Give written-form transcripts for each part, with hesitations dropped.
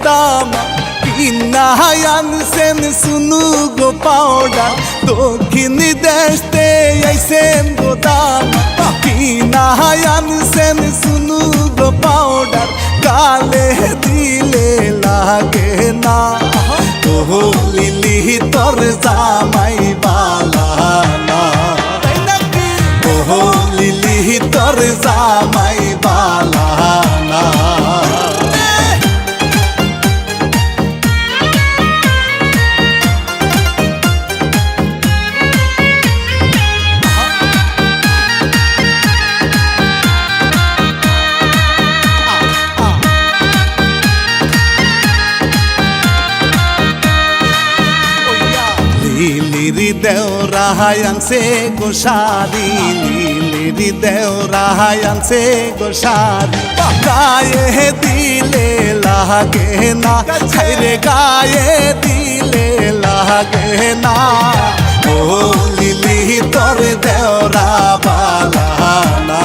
দাম কিনা আনছেন সুনু গো পাউডার দক্ষিণ দেশতে আইছেন গো দাম কিনা আনছেন সুনু গো পাউডার গালে দিলে লাগে না ও লিলি তোর জামাই বালা না ও লিলি তোর জামাই বালা না লিলিরি দেওরা আনছে গো শাড়ি লিলিরি দেওরা আনছে গো শাড়ি গায়ে দিলে লাগে না রে গায়ে দিলে লাগে না ও লিলি তোর দেওরা বালা না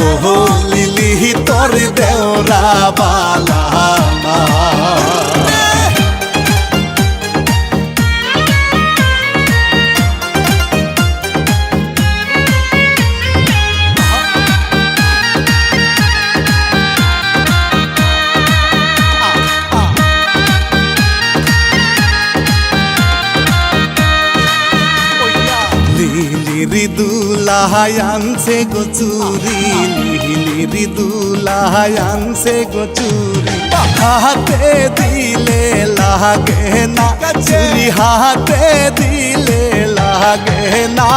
ও লিলি তোর দেওরা বালা না লিলিরি দুলাহাই আনছে গো চুরি লিলিরি দুলাহাই আনছে গো চুরি হাতে দিলে লাগে না চুরি হাতে দিলে লাগে না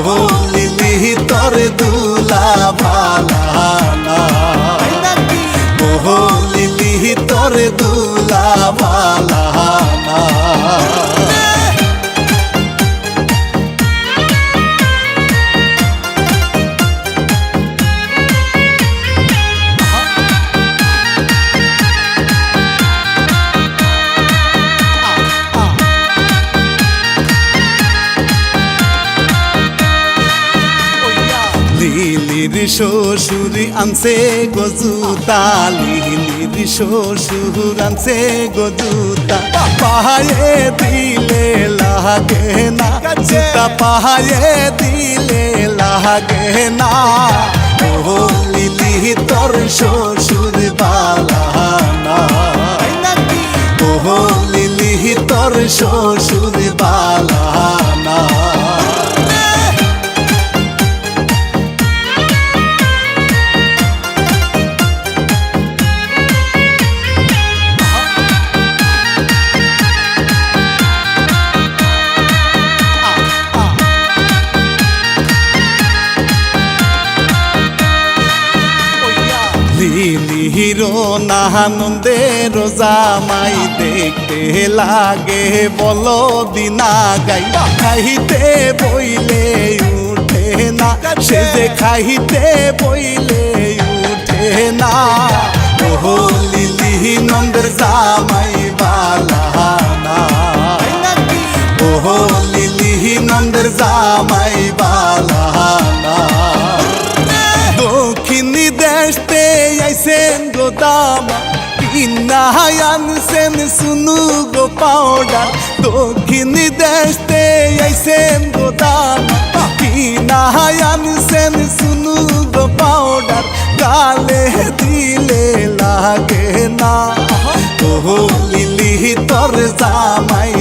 ও লিলি তোর দুলা বালা না ও লিলি তোর দুলা বালা না লিলির শ্বশুর আনছে গো জুতা লিলির শ্বশুর আনছে গো জুতা পায়ে দিলে লাগে না জুতা পায়ে দিলে লাগে না ও লিলি তোর শ্বশুর বালা না ও লিলি তোর শ্বশুর বালা না লিলিরো নাহানন্দের জামাই দেখতে লাগে বলো দিনা গাই খাইতে বইলে উঠে না সে যে খাইতে বইলে উঠে না ও লিলি নন্দের জামাই বালা না ও লিলি নন্দের জামাই বালা না দক্ষিণ দেশতে আইছেন গো দাম কিনা আনছেন সুনু গো পাউডার দক্ষিণ দেশতে আইছেন গো দাম কিনা আনছেন সুনু গো পাউডার গালে দিলে লাগে না ও লিলি তোর জামাই